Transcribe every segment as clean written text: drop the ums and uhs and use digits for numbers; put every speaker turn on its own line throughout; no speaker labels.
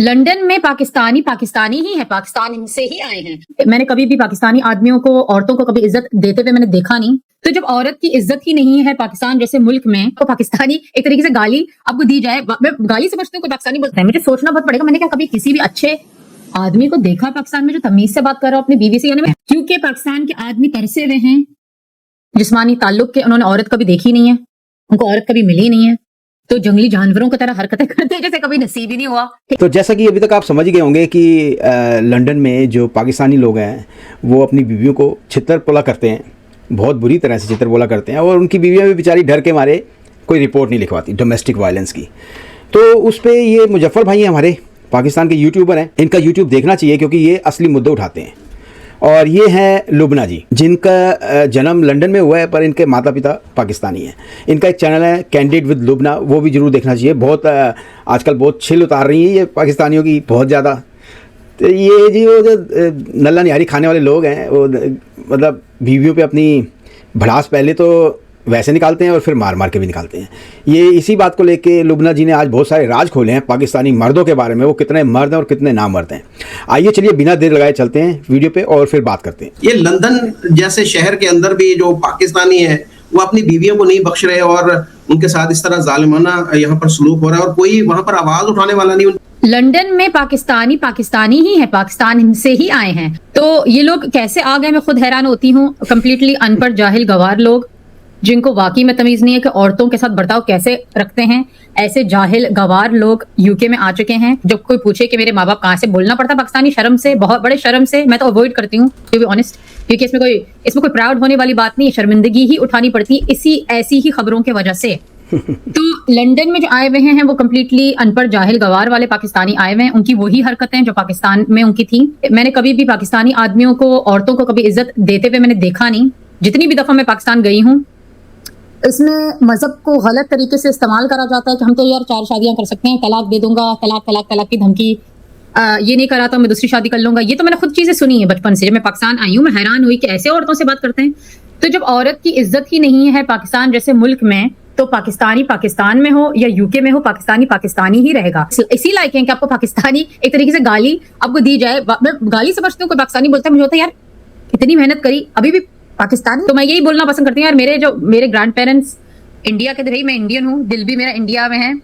London में पाकिस्तानी पाकिस्तानी ही है, पाकिस्तान से ही आए हैं। मैंने कभी भी पाकिस्तानी आदमियों को, औरतों को कभी इज्जत देते हुए मैंने देखा नहीं। तो जब औरत की इज्जत ही नहीं है पाकिस्तान जैसे मुल्क में, तो पाकिस्तानी एक तरीके से गाली आपको दी जाए, मैं गाली समझती हूँ, कोई पाकिस्तानी बोलता है, मुझे सोचना बहुत पड़ेगा मैंने क्या कभी किसी भी अच्छे आदमी को देखा पाकिस्तान में जो तमीज से बात कर रहा हो अपनी बीवी से, यानी क्योंकि पाकिस्तान के आदमी तरसे हुए हैं जिस्मानी ताल्लुक के, उन्होंने औरत कभी देखी नहीं है, उनको औरत कभी मिली नहीं है, तो जंगली जानवरों की तरह हरकतें करते हैं जैसे कभी नसीब ही नहीं हुआ।
तो जैसा कि अभी तक आप समझ गए होंगे कि लंदन में जो पाकिस्तानी लोग हैं वो अपनी बीवियों को छितर-पोला करते हैं, बहुत बुरी तरह से छितर-पोला करते हैं, और उनकी बीवियां भी बेचारी डर के मारे कोई रिपोर्ट नहीं लिखवाती डोमेस्टिक वायलेंस की। तो उस पर ये मुजफ्फर भाई हैं, हमारे पाकिस्तान के यूट्यूबर हैं, इनका यूट्यूब देखना चाहिए क्योंकि ये असली मुद्दे उठाते हैं। और ये हैं लुबना जी, जिनका जन्म लंदन में हुआ है पर इनके माता पिता पाकिस्तानी हैं। इनका एक चैनल है कैंडिड विद लुबना, वो भी ज़रूर देखना चाहिए। बहुत आजकल बहुत छिल उतार रही हैं ये पाकिस्तानियों की, बहुत ज़्यादा। तो ये जी वो जो नल्ला निहारी खाने वाले लोग हैं, वो मतलब बीवियों पे अपनी भड़ास पहले तो वैसे निकालते हैं और फिर मार मार के भी निकालते हैं। ये इसी बात को लेके लुबना जी ने आज बहुत सारे राज खोले हैं पाकिस्तानी मर्दों के बारे में, वो कितने मर्द हैं और कितने नामर्द हैं। आइए चलिए बिना देर लगाए चलते हैं वीडियो पे और फिर बात करते हैं।
ये लंदन जैसे शहर के अंदर भी जो पाकिस्तानी है वो अपनी बीवियों को नहीं बख्श रहे और उनके साथ इस तरह जालिमाना यहाँ पर सलूक हो रहा है और कोई वहां पर आवाज उठाने वाला नहीं।
लंदन में पाकिस्तानी पाकिस्तानी ही है, पाकिस्तान से ही आए हैं, तो ये लोग कैसे आ गए मैं खुद हैरान होती हूँ। कंप्लीटली अनपढ़ जाहिल गवार लोग जिनको वाकई में तमीज नहीं है कि औरतों के साथ बर्ताव कैसे रखते हैं, ऐसे जाहिल गवार लोग यूके में आ चुके हैं। जब कोई पूछे कि मेरे माँ बाप कहाँ से, बोलना पड़ता पाकिस्तानी शर्म से, बहुत बड़े शर्म से। मैं तो अवॉइड करती हूँ टू बी ऑनेस्ट, क्योंकि इसमें कोई प्राउड होने वाली बात नहीं है, शर्मिंदगी ही उठानी पड़ती है इसी ऐसी ही खबरों की वजह से। तो लंदन में जो आए हुए हैं वो कम्प्लीटली अनपढ़ जाहिल गवार वाले पाकिस्तानी आए हुए हैं, उनकी वही हरकतें जो पाकिस्तान में उनकी थी। मैंने कभी भी पाकिस्तानी आदमियों को, औरतों को कभी इज्जत देते हुए मैंने देखा नहीं। जितनी भी दफा मैं पाकिस्तान गई हूँ, इसमें मजहब को गलत तरीके से इस्तेमाल करा जाता है कि हम तो यार 4 शादियां कर सकते हैं, तलाक दे दूंगा, तलाक तलाक तलाक की धमकी, ये नहीं करा तो मैं दूसरी शादी कर लूंगा। ये तो मैंने खुद चीजें सुनी है बचपन से। जब मैं पाकिस्तान आई हूँ मैं हैरान हुई कि ऐसे औरतों से बात करते हैं। तो जब औरत की इज्जत ही नहीं है पाकिस्तान जैसे मुल्क में, तो पाकिस्तानी पाकिस्तान में हो या यूके में हो, पाकिस्तानी पाकिस्तानी ही रहेगा। इसी लायक है कि आपको पाकिस्तानी एक तरीके से गाली आपको दी जाए। मैं गाली समझती हूँ, कोई पाकिस्तानी बोलता है, मुझे होता है यार इतनी मेहनत करी अभी भी पाकिस्तानी। तो मैं यही बोलना पसंद करती हूँ यार, मेरे ग्रैंड पेरेंट्स इंडिया के रही, मैं इंडियन हूँ, दिल भी मेरा इंडिया में है,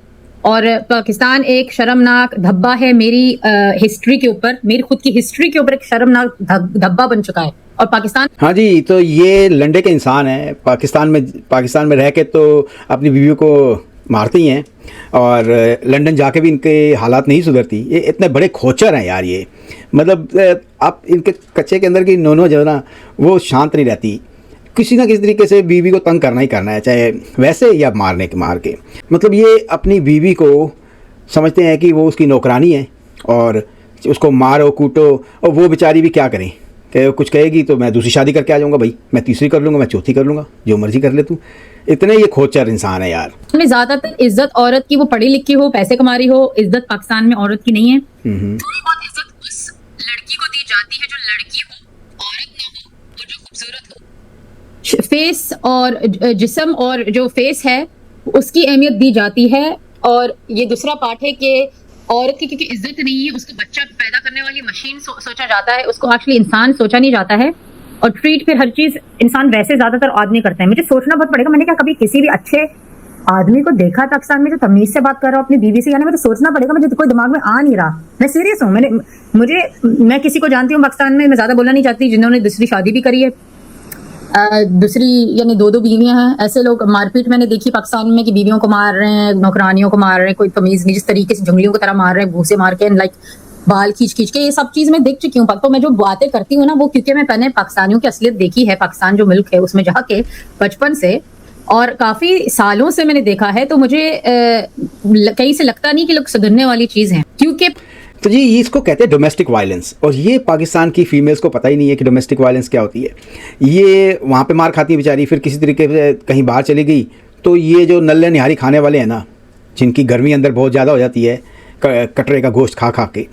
और पाकिस्तान एक शर्मनाक धब्बा है मेरी हिस्ट्री के ऊपर, मेरी खुद की हिस्ट्री के ऊपर एक शर्मनाक धब्बा बन चुका है। और पाकिस्तान,
हाँ जी, तो ये लंडे के इंसान हैं, पाकिस्तान में रह के तो अपनी बीवियों को मारती हैं और लंदन जाके भी इनके हालात नहीं सुधरती। ये इतने बड़े खोचर हैं यार ये, मतलब आप इनके कच्चे के अंदर की नोनो जो है ना वो शांत नहीं रहती, किसी ना किसी तरीके से बीवी को तंग करना ही करना है, चाहे वैसे या मार के। मतलब ये अपनी बीवी को समझते हैं कि वो उसकी नौकरानी है और उसको मारो कूटो, और वो बेचारी भी क्या करें कि कुछ कहेगी तो मैं दूसरी शादी करके आ जाऊंगा, भाई मैं तीसरी कर लूँगा, मैं चौथी कर लूँगा, जो मर्जी कर ले तू। इतने ये खोचर इंसान है यार।
ज्यादातर इज्जत औरत की, वो पढ़ी लिखी हो, पैसे कमा रही हो, इज्जत पाकिस्तान में औरत की नहीं है। थोड़ी बहुत इज्जत उस लड़की को दी जाती है जो लड़की हो, औरत ना हो, और जो खूबसूरत हो। फेस और जिस्म और जो फेस है उसकी अहमियत दी जाती है। और ये दूसरा पार्ट है कि औरत की क्योंकि इज्जत नहीं है, उसको बच्चा पैदा करने वाली मशीन सोचा जाता है, उसको एक्चुअली इंसान सोचा नहीं जाता है। और ट्रीट फिर हर चीज इंसान वैसे ज्यादातर आदमी करते हैं। मुझे सोचना बहुत पड़ेगा मैंने क्या कभी किसी भी अच्छे आदमी को देखा पाकिस्तान में जो तमीज से बात कर रहा हूँ अपनी बीवी से, यानी मुझे सोचना पड़ेगा, मुझे कोई दिमाग में आ नहीं रहा। मैं सीरियस हूँ। मैं किसी को जानती हूँ पाकिस्तान में, मैं ज्यादा बोलना नहीं चाहती, जिन्होंने दूसरी शादी भी करी है, दूसरी यानी 2 बीवियां हैं। ऐसे लोग मारपीट मैंने देखी पाकिस्तान में कि बीवियों को मार रहे हैं, नौकरानियों को मार रहे हैं, कोई तमीज नहीं, जिस तरीके से जंगलियों की तरह मार रहे हैं, भूसे मार के, लाइक बाल खींच के, ये सब चीज मैं देख चुकी हूँ। तो मैं जो बातें करती हूँ ना वो क्योंकि मैं पहले पाकिस्तानियों की असलियत देखी है, पाकिस्तान जो मुल्क है उसमें जाके बचपन से और काफी सालों से मैंने देखा है, तो मुझे कहीं से लगता नहीं कि लोग सुधरने वाली चीज है। क्योंकि
तो जी इसको कहते हैं डोमेस्टिक वायलेंस, और ये पाकिस्तान की फीमेल्स को पता ही नहीं है कि डोमेस्टिक वायलेंस क्या होती है। ये वहाँ पे मार खाती है बेचारी, फिर किसी तरीके से कहीं बाहर चली गई तो ये जो नल्ले निहारी खाने वाले हैं ना, जिनकी गर्मी अंदर बहुत ज़्यादा हो जाती है, कटरे का गोश्त खा खा के,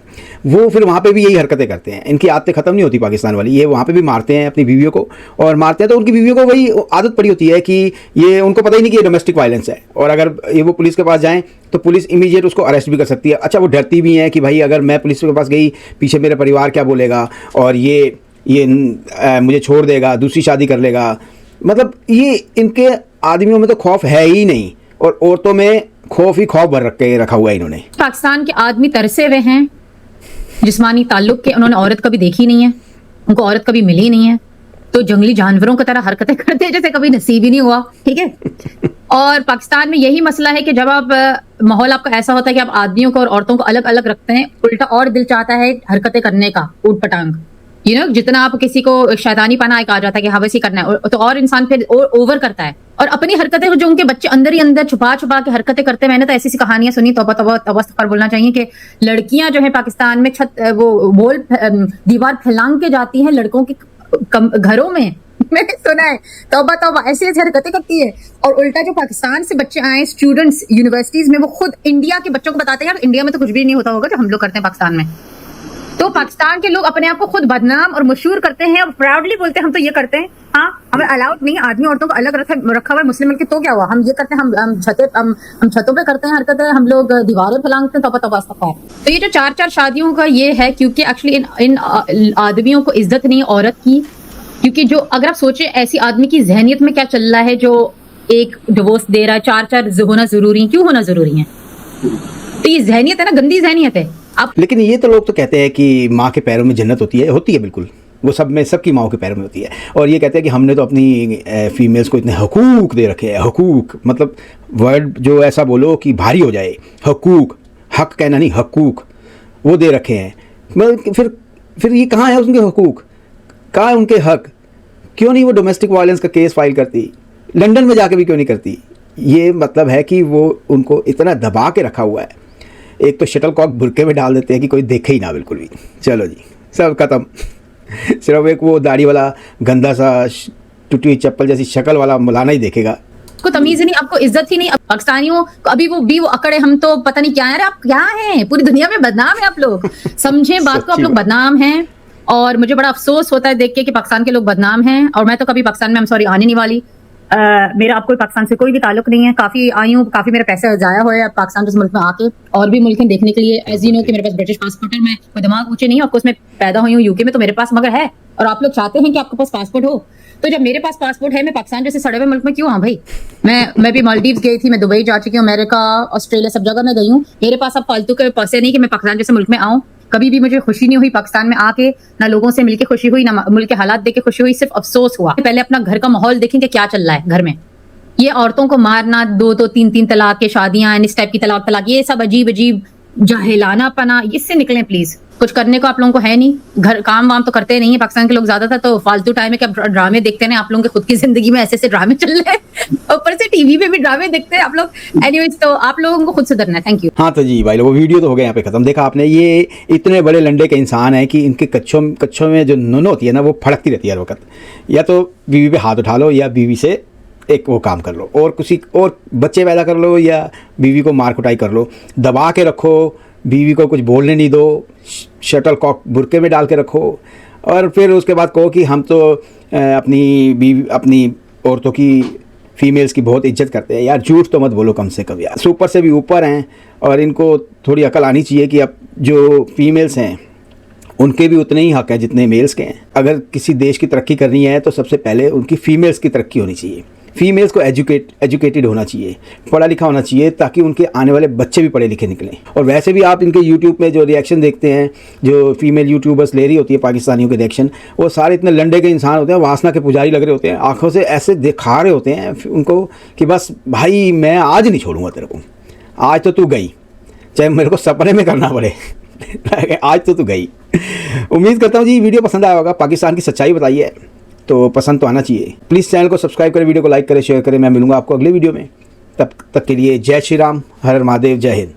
वो फिर वहाँ पे भी यही हरकतें करते हैं। इनकी आदतें ख़त्म नहीं होती पाकिस्तान वाली, ये वहाँ पे भी मारते हैं अपनी बीवियों को, और मारते हैं तो उनकी बीवियों को वही आदत पड़ी होती है कि ये उनको पता ही नहीं कि ये डोमेस्टिक वायलेंस है, और अगर ये वो पुलिस के पास जाएँ तो पुलिस इमीडिएट उसको अरेस्ट भी कर सकती है। अच्छा, वो डरती भी हैं कि भाई अगर मैं पुलिस के पास गई, पीछे मेरा परिवार क्या बोलेगा, और ये मुझे छोड़ देगा, दूसरी शादी कर लेगा। मतलब ये इनके आदमियों में तो खौफ है ही नहीं, और औरतों में खौफ ही खौफ भर रखा हुआ है इन्होंने।
पाकिस्तान के आदमी तरसे हुए हैं जिस्मानी ताल्लुक के, उन्होंने औरत कभी देखी नहीं है, उनको औरत कभी मिली नहीं है, तो जंगली जानवरों की तरह हरकतें करते हैं जैसे कभी नसीब ही नहीं हुआ। ठीक है। और पाकिस्तान में यही मसला है कि जब आप माहौल आपका ऐसा होता है कि आप आदमियों को और औरतों को अलग अलग रखते हैं, उल्टा और दिल चाहता है हरकतें करने का, ऊट पटांग। जितना आप किसी को शैतानी पना एक आ जाता है कि हवस ही करना है, तो और इंसान फिर ओवर करता है, और अपनी हरकतें जो उनके बच्चे अंदर ही अंदर छुपा छुपा के हरकतें करते हैं। मैंने तो ऐसी सी कहानियां सुनी, तौबा बोलना चाहिए कि लड़कियां जो है पाकिस्तान में दीवार फैलांग के जाती हैं लड़कों के घरों में। मैंने सुना है, तौबा ऐसी ऐसी हरकतें करती है। और उल्टा जो पाकिस्तान से बच्चे आए स्टूडेंट्स यूनिवर्सिटीज में, वो खुद इंडिया के बच्चों को बताते हैं यार इंडिया में तो कुछ भी नहीं होता होगा जो हम लोग करते हैं पाकिस्तान में। तो पाकिस्तान के लोग अपने आप को खुद बदनाम और मशहूर करते हैं और प्राउडली बोलते हैं हम तो ये करते हैं। हाँ, हमें अलाउड नहीं, आदमी औरतों को अलग रखा हुआ है मुस्लिम के, तो क्या हुआ, हम ये करते हैं, हम छतों पे करते हैं हरकतें, हम लोग दीवारें फैलाते हैं, तो ये जो 4 शादियों का ये है, क्योंकि एक्चुअली इन आदमियों को इज्जत नहीं है औरत की। क्योंकि जो अगर आप सोचे ऐसी आदमी की जहनियत में क्या चल रहा है जो एक डिवोर्स दे रहा है, 4 होना जरूरी, क्यों होना जरूरी है? तो ये जहनियत है ना, गंदी जहनियत है।
लेकिन ये तो लोग तो कहते हैं कि माँ के पैरों में जन्नत होती है बिल्कुल, वो सबकी माँओं के पैरों में होती है। और ये कहते हैं कि हमने तो अपनी फीमेल्स को इतने हकूक़ दे रखे हैं। हकूक़ मतलब वर्ड जो ऐसा बोलो कि भारी हो जाए, हकूक़, हक कहना नहीं, हकूक़ वो दे रखे हैं। मतलब फिर ये कहाँ है उनके हकूक़, कहाँ है उनके हक? क्यों नहीं वो डोमेस्टिक वायलेंस का केस फाइल करती, लंदन में जाके भी क्यों नहीं करती? ये मतलब है कि वो उनको इतना दबा के रखा हुआ है। एक तो शटल कॉक बुरके में डाल देते हैं कि कोई देखे ही ना बिल्कुल भी, चलो जी सब खत्म। सिर्फ एक वो दाढ़ी वाला गंदा सा टूटी हुई चप्पल जैसी शक्ल वाला मौलाना ही देखेगा।
आपको तमीज ही नहीं, आपको इज्जत ही नहीं। पाकिस्तानियों को अभी वो अकड़े, हम तो पता नहीं क्या है। आप क्या हैं, पूरी दुनिया में बदनाम है आप लोग, समझे बात को, आप लोग बदनाम हैं। और मुझे बड़ा अफसोस होता है देख के कि पाकिस्तान के लोग बदनाम हैं। और मैं तो कभी पाकिस्तान में आने नहीं वाली। मेरा आपको पाकिस्तान से कोई भी ताल्लुक नहीं है। काफी आई हूँ, काफी मेरा पैसा जाया हुआ है पाकिस्तान जैसे मुल्क में आके, और भी मुल्क देखने के लिए। एज यू नो कि मेरे पास ब्रिटिश पासपोर्ट है, मैं कोई दिमाग ऊंचे नहीं है, ऑफकोर्स मैं पैदा हुई हूँ यूके में, तो मेरे पास मगर है। और आप लोग चाहते हैं कि आपके पास पासपोर्ट हो, तो जब मेरे पास पासपोर्ट है, मैं पाकिस्तान जैसे सड़े हुए मुल्क में क्यों आऊँ भाई? मैं भी मालदीव्स गई थी, मैं दुबई जा चुकी हूँ, अमेरिका, ऑस्ट्रेलिया, सब जगह मैं गई हूँ। मेरे पास अब फालतू के पैसे नहीं कि मैं पाकिस्तान जैसे मुल्क में आऊँ। कभी भी मुझे खुशी नहीं हुई पाकिस्तान में आके, ना लोगों से मिलके खुशी हुई, ना मुल्क के हालात देख के खुशी हुई, सिर्फ अफसोस हुआ। पहले अपना घर का माहौल देखें कि क्या चल रहा है घर में। ये औरतों को मारना, 2 3 तलाक के शादियां, इस टाइप की तलाक, ये सब अजीब अजीब जाहिलाना पना, इससे निकलें प्लीज। कुछ करने को आप लोगों को है नहीं, घर काम वाम तो करते नहीं है पाकिस्तान के लोग ज्यादातर, तो फालतू टाइम में क्या ड्रामे देखते हैं। आप लोगों के खुद की जिंदगी में ऐसे ड्रामे चल रहे हैं, ऊपर से टीवी पे भी ड्रामे देखते हैं आप लोग। एनीवेज, तो आप लोगों को खुद सुधरना है। Thank you.
हाँ तो जी भाई लोग, वो वीडियो तो हो गया यहाँ पे खत्म। देखा आपने, ये इतने बड़े लंडे के इंसान है कि इनके कच्छों में जो नुन होती है ना, वो फड़कती रहती है हर वक्त। या तो बीवी पे हाथ उठा लो, या बीवी से एक वो काम कर लो, और किसी और बच्चे पैदा कर लो, या बीवी को मार कुटाई कर लो, दबा के रखो, बीवी को कुछ बोलने नहीं दो, शटल कॉक बुरके में डाल के रखो, और फिर उसके बाद कहो कि हम तो अपनी औरतों की, फीमेल्स की बहुत इज्जत करते हैं। यार झूठ तो मत बोलो कम से कम यार, सुपर से भी ऊपर हैं। और इनको थोड़ी अकल आनी चाहिए कि अब जो फीमेल्स हैं उनके भी उतने ही हक है जितने मेल्स के हैं। अगर किसी देश की तरक्की करनी है तो सबसे पहले उनकी फीमेल्स की तरक्की होनी चाहिए। फीमेल्स को एजुकेटेड होना चाहिए, पढ़ा लिखा होना चाहिए, ताकि उनके आने वाले बच्चे भी पढ़े लिखे निकलें। और वैसे भी आप इनके यूट्यूब में जो रिएक्शन देखते हैं, जो फीमेल यूट्यूबर्स ले रही होती है पाकिस्तानियों के रिएक्शन, वो सारे इतने लंडे के इंसान होते हैं, वासना के पुजारी लग रहे होते हैं, आंखों से ऐसे दिखा रहे होते हैं उनको कि बस भाई मैं आज नहीं छोड़ूंगा तेरे को, आज तो तू गई, चाहे मेरे को सपने में करना पड़े आज तो तू गई। उम्मीद करता हूँ जी वीडियो पसंद आया होगा। पाकिस्तान की सच्चाई बताई है तो पसंद तो आना चाहिए। प्लीज़ चैनल को सब्सक्राइब करें, वीडियो को लाइक करें, शेयर करें। मैं मिलूंगा आपको अगले वीडियो में, तब तक के लिए जय श्री राम, हर हर महादेव, जय हिंद।